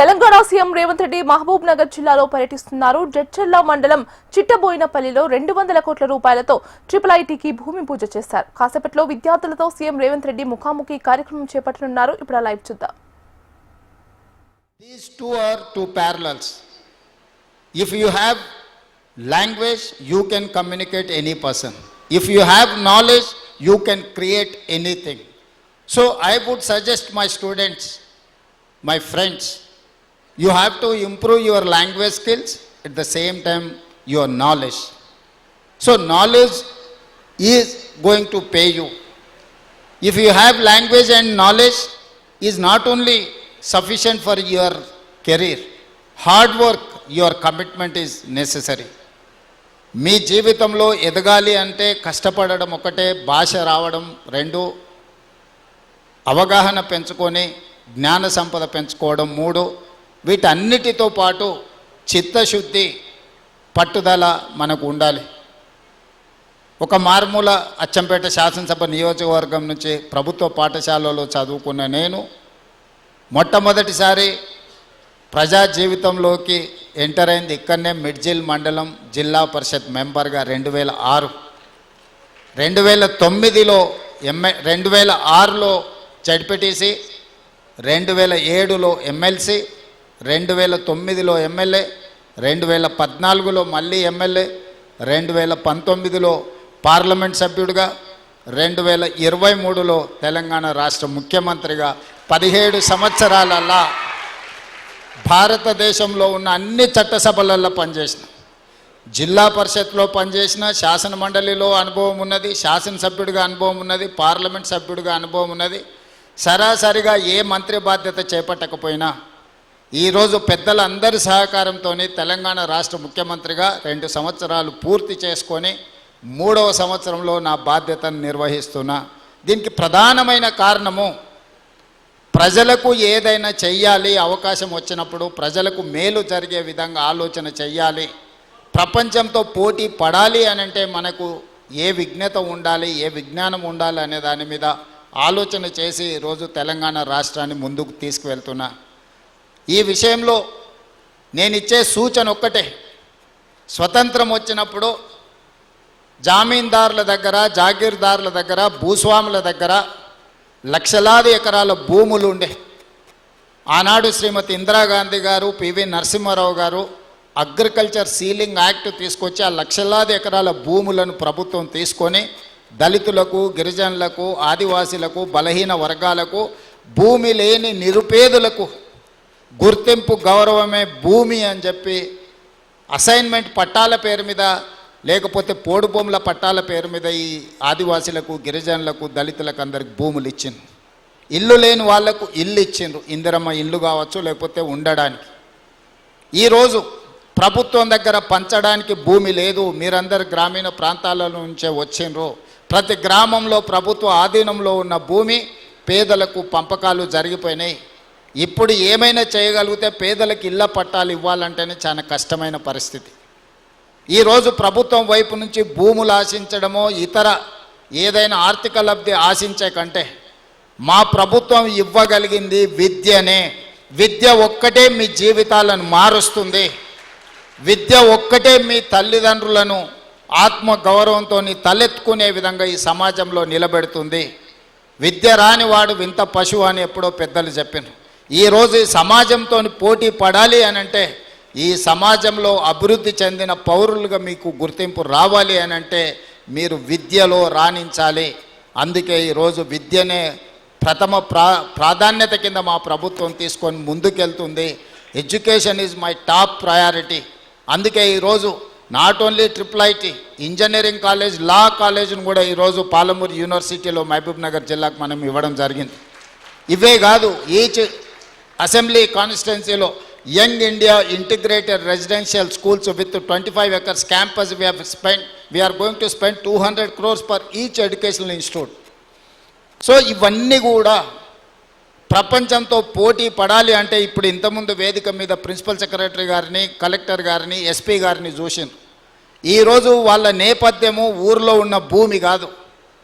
Telangana CM Revanth Reddy Mahabub Nagar జిల్లాలో పర్యటిస్తున్నారు. జడ్చర్ల మండలం చిట్టబోయినపల్లిలో 200 కోట్ల రూపాయలతో IIITకి భూమి పూజ చేశారు. కాసేపట్లో విద్యార్థులతో సీఎం రేవంత్ రెడ్డి ముఖాముఖి కార్యక్రమం చేపట్టనున్నారు. ఇప్పుడు లైవ్ చూద్దాం. These two are two parallels. If you have language, you can communicate any person. If you have knowledge, you can create anything. So I would suggest my students, my friends, you have to improve your language skills at the same time your knowledge. So knowledge is going to pay you. If you have language and knowledge is not only sufficient for your career, hard work, your commitment is necessary. మీ జీవితంలో ఎదగాలి అంటే కష్టపడడం ఒకటే, భాష రావడం రెండు, అవగాహన పెంచుకొని జ్ఞాన సంపద పెంచుకోవడం మూడు, వీటన్నిటితో పాటు చిత్తశుద్ధి పట్టుదల మనకు ఉండాలి. ఒక మారుమూల అచ్చంపేట శాసనసభ నియోజకవర్గం నుంచి ప్రభుత్వ పాఠశాలలో చదువుకున్న నేను మొట్టమొదటిసారి ప్రజా జీవితంలోకి ఎంటర్ అయింది ఇక్కడనే మిడ్జిల్ మండలం జిల్లా పరిషత్ మెంబర్గా 2006, 2009లో 2006లో జడ్పీటీసీ, 2007లో ఎమ్మెల్సీ, 2009లో ఎమ్మెల్యే, 2014లో మళ్ళీ ఎమ్మెల్యే, 2019లో పార్లమెంట్ సభ్యుడిగా, 2023లో తెలంగాణ రాష్ట్ర ముఖ్యమంత్రిగా 17 సంవత్సరాలల్లా భారతదేశంలో ఉన్న అన్ని చట్టసభలలో పనిచేసిన, జిల్లా పరిషత్లో పనిచేసిన, శాసన మండలిలో అనుభవం ఉన్నది, శాసనసభ్యుడిగా అనుభవం ఉన్నది, పార్లమెంట్ సభ్యుడిగా అనుభవం ఉన్నది. సరాసరిగా ఏ మంత్రి బాధ్యత చేపట్టకపోయినా ఈరోజు పెద్దలందరి సహకారంతో తెలంగాణ రాష్ట్ర ముఖ్యమంత్రిగా 2 సంవత్సరాలు పూర్తి చేసుకొని 3వ సంవత్సరంలో నా బాధ్యతను నిర్వహిస్తున్నా. దీనికి ప్రధానమైన కారణము ప్రజలకు ఏదైనా చెయ్యాలి, అవకాశం వచ్చినప్పుడు ప్రజలకు మేలు జరిగే విధంగా ఆలోచన చెయ్యాలి. ప్రపంచంతో పోటీ పడాలి అని అంటే మనకు ఏ విజ్ఞత ఉండాలి, ఏ విజ్ఞానం ఉండాలి అనే దాని మీద ఆలోచన చేసి ఈరోజు తెలంగాణ రాష్ట్రాన్ని ముందుకు తీసుకువెళ్తున్నా. ఈ విషయంలో నేను ఇచ్చే సూచన ఒక్కటే, స్వతంత్రం వచ్చినప్పుడు జామీందారుల దగ్గర, జాగీర్దారుల దగ్గర, భూస్వాముల దగ్గర లక్షలాది ఎకరాల భూములు ఉండే. ఆనాడు శ్రీమతి ఇందిరాగాంధీ గారు, పివి నరసింహారావు గారు అగ్రికల్చర్ సీలింగ్ యాక్ట్ తీసుకొచ్చి ఆ లక్షలాది ఎకరాల భూములను ప్రభుత్వం తీసుకొని దళితులకు, గిరిజనులకు, ఆదివాసీలకు, బలహీన వర్గాలకు, భూమి లేని నిరుపేదలకు గుర్తింపు గౌరవమే భూమి అని చెప్పి అసైన్మెంట్ పట్టాల పేరు మీద, లేకపోతే పోడు భూముల పట్టాల పేరు మీద ఈ ఆదివాసీలకు, గిరిజనులకు, దళితులకు అందరికి భూములు ఇచ్చిండ్రు. ఇల్లు లేని వాళ్లకు ఇల్లు ఇచ్చిండ్రు, ఇందిరమ్మ ఇల్లు కావచ్చు, లేకపోతే ఉండడానికి. ఈరోజు ప్రభుత్వం దగ్గర పంచడానికి భూమి లేదు. మీరందరు గ్రామీణ ప్రాంతాల నుంచే వచ్చిండ్రు. ప్రతి గ్రామంలో ప్రభుత్వ ఆధీనంలో ఉన్న భూమి పేదలకు పంపకాలు జరిగిపోయినాయి. ఇప్పుడు ఏమైనా చేయగలిగితే పేదలకు ఇళ్ల పట్టాలు ఇవ్వాలంటేనే చాలా కష్టమైన పరిస్థితి. ఈరోజు ప్రభుత్వం వైపు నుంచి భూములు ఆశించడమో ఇతర ఏదైనా ఆర్థిక లబ్ధి ఆశించే కంటే మా ప్రభుత్వం ఇవ్వగలిగింది విద్యనే. విద్య ఒక్కటే మీ జీవితాలను మారుస్తుంది. విద్య ఒక్కటే మీ తల్లిదండ్రులను ఆత్మ గౌరవంతో తలెత్తుకునే విధంగా ఈ సమాజంలో నిలబెడుతుంది. విద్య రాని వాడు వింత పశువు అని ఎప్పుడో పెద్దలు చెప్పారు. ఈరోజు ఈ సమాజంతో పోటీ పడాలి అని అంటే, ఈ సమాజంలో అభివృద్ధి చెందిన పౌరులుగా మీకు గుర్తింపు రావాలి అని అంటే మీరు విద్యలో రాణించాలి. అందుకే ఈరోజు విద్యనే ప్రథమ ప్రాధాన్యత కింద మా ప్రభుత్వం తీసుకొని ముందుకెళ్తుంది. Education is my top priority. అందుకే ఈరోజు not only IIIT engineering college, law కాలేజ్ను కూడా ఈరోజు పాలమూరు యూనివర్సిటీలో మహబూబ్ నగర్ జిల్లాకు మనం ఇవ్వడం జరిగింది. ఇవే కాదు, ఈచ్ అసెంబ్లీ కాన్స్టిట్యున్సీలో young India integrated residential schools with 25 acres campus we are going to spend 200 crores for each educational institute. So ఇవన్నీ కూడా ప్రపంచంతో పోటీ పడాలి అంటే ఇప్పుడు ఇంతకుముందు వేదిక మీద ప్రిన్సిపల్ సెక్రటరీ గారిని, కలెక్టర్ గారిని, ఎస్పీ గారిని చూసింది. ఈరోజు వాళ్ళ నేపథ్యము ఊరిలో ఉన్న భూమి కాదు,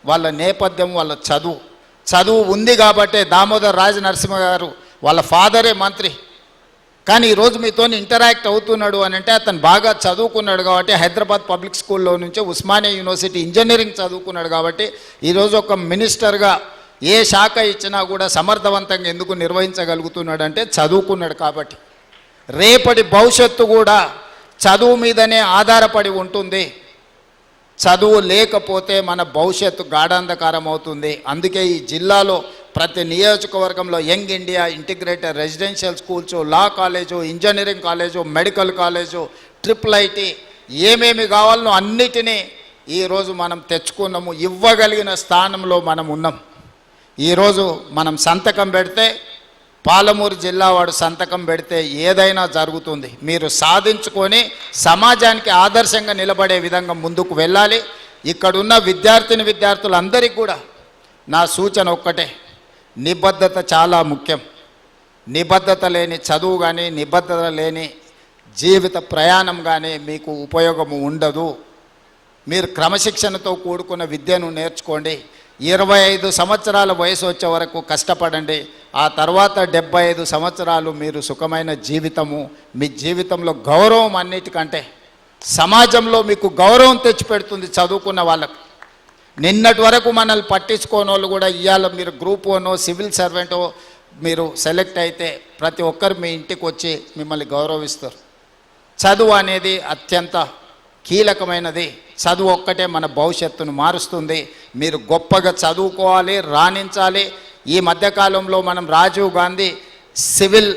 వాళ్ళ నేపథ్యం వాళ్ళ చదువు ఉంది. కాబట్టి దామోదర్ రాజ నరసింహ గారు వాళ్ళ ఫాదరే మంత్రి, కానీ ఈరోజు మీతో ఇంటరాక్ట్ అవుతున్నాడు అని అంటే అతను బాగా చదువుకున్నాడు కాబట్టి హైదరాబాద్ పబ్లిక్ స్కూల్లో నుంచి ఉస్మానియా యూనివర్సిటీ ఇంజనీరింగ్ చదువుకున్నాడు కాబట్టి ఈరోజు ఒక మినిస్టర్గా ఏ శాఖ ఇచ్చినా కూడా సమర్థవంతంగా ఎందుకు నిర్వహించగలుగుతున్నాడు అంటే చదువుకున్నాడు కాబట్టి. రేపటి భవిష్యత్తు కూడా చదువు మీదనే ఆధారపడి ఉంటుంది. చదువు లేకపోతే మన భవిష్యత్తు గాఢాంధకారం అవుతుంది. అందుకే ఈ జిల్లాలో ప్రతి నియోజకవర్గంలో young India integrated residential schools, లా college, engineering college, medical college, IIIT ఏమేమి కావాలనో అన్నిటినీ ఈరోజు మనం తెచ్చుకున్నాము. ఇవ్వగలిగిన స్థానంలో మనం ఉన్నాం. ఈరోజు మనం సంతకం పెడితే, పాలమూరు జిల్లా వాడు సంతకం పెడితే ఏదైనా జరుగుతుంది. మీరు సాధించుకొని సమాజానికి ఆదర్శంగా నిలబడే విధంగా ముందుకు వెళ్ళాలి. ఇక్కడున్న విద్యార్థులందరికీ కూడా నా సూచన ఒక్కటే, నిబద్ధత చాలా ముఖ్యం. నిబద్ధత లేని చదువు కానీ, నిబద్ధత లేని జీవిత ప్రయాణం కానీ మీకు ఉపయోగము ఉండదు. మీరు క్రమశిక్షణతో కూడుకున్న విద్యను నేర్చుకోండి. 25 సంవత్సరాల వయసు వచ్చే వరకు కష్టపడండి. ఆ తర్వాత 75 సంవత్సరాలు మీరు సుఖమైన జీవితము, మీ జీవితంలో గౌరవం, అన్నిటికంటే సమాజంలో మీకు గౌరవం తెచ్చిపెడుతుంది చదువుకున్న వాళ్ళకు. నిన్నటి వరకు మనల్ని పట్టించుకోని వాళ్ళు కూడా ఇవాళ మీరు గ్రూప్ 1 సివిల్ సర్వెంటో మీరు సెలెక్ట్ అయితే ప్రతి ఒక్కరు మీ ఇంటికి వచ్చి మిమ్మల్ని గౌరవిస్తారు. చదువు అనేది అత్యంత కీలకమైనది. చదువు ఒక్కటే మన భవిష్యత్తును మారుస్తుంది. మీరు గొప్పగా చదువుకోవాలి, రాణించాలి. ఈ మధ్యకాలంలో మనం రాజీవ్ గాంధీ సివిల్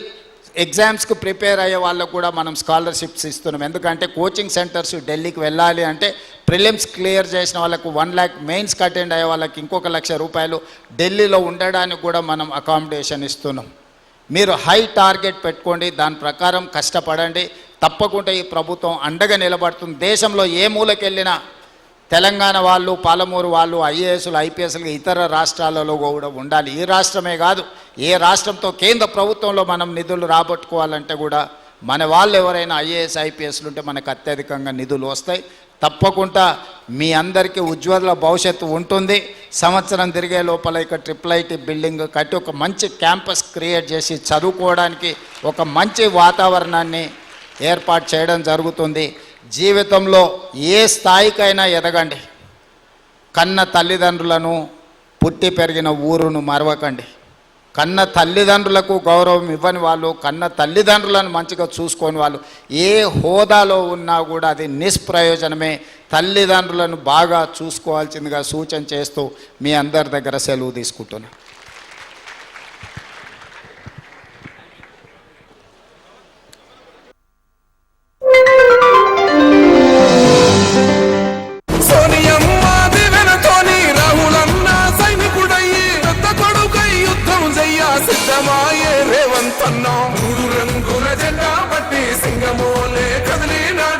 ఎగ్జామ్స్కి ప్రిపేర్ అయ్యే వాళ్ళకు కూడా మనం స్కాలర్షిప్స్ ఇస్తున్నాం. ఎందుకంటే కోచింగ్ సెంటర్స్ ఢిల్లీకి వెళ్ళాలి అంటే ప్రిలిమ్స్ క్లియర్ చేసిన వాళ్ళకు 1 lakh, మెయిన్స్కి అటెండ్ అయ్యే వాళ్ళకి ఇంకొక ₹1,00,000 ఢిల్లీలో ఉండడానికి కూడా మనం అకామిడేషన్ ఇస్తున్నాం. మీరు హై టార్గెట్ పెట్టుకోండి, దాని ప్రకారం కష్టపడండి. తప్పకుండా ఈ ప్రభుత్వం అండగా నిలబడుతుంది. దేశంలో ఏ మూలకెళ్ళినా తెలంగాణ వాళ్ళు, పాలమూరు వాళ్ళు IASలు, IPSలుగా ఇతర రాష్ట్రాలలో కూడా ఉండాలి. ఈ రాష్ట్రమే కాదు, ఏ రాష్ట్రంతో కేంద్ర ప్రభుత్వంలో మనం నిధులు రాబట్టుకోవాలంటే కూడా మన వాళ్ళు ఎవరైనా IAS, IPSలు ఉంటే మనకు అత్యధికంగా నిధులు వస్తాయి. తప్పకుండా మీ అందరికీ ఉజ్వల భవిష్యత్తు ఉంటుంది. సంవత్సరం తిరిగే లోపల ఇక్కడ IIIT బిల్డింగ్ కట్టి ఒక మంచి క్యాంపస్ క్రియేట్ చేసి చదువుకోవడానికి ఒక మంచి వాతావరణాన్ని ఏర్పాటు చేయడం జరుగుతుంది. జీవితంలో ఏ స్థాయికైనా ఎదగండి. కన్న తల్లిదండ్రులను, పుట్టి పెరిగిన ఊరును మరవకండి. కన్న తల్లిదండ్రులకు గౌరవం ఇవ్వని వాళ్ళు, కన్న తల్లిదండ్రులను మంచిగా చూసుకొని వాళ్ళు ఏ హోదాలో ఉన్నా కూడా అది నిష్ప్రయోజనమే. తల్లిదండ్రులను బాగా చూసుకోవాల్సిందిగా సూచన చేస్తూ మీ అందరి దగ్గర సెలవు తీసుకుంటున్నాను. రేవంత్ అన్న 3 రంగుల జెండా పట్టి సింగమోలే కదిలినాడు.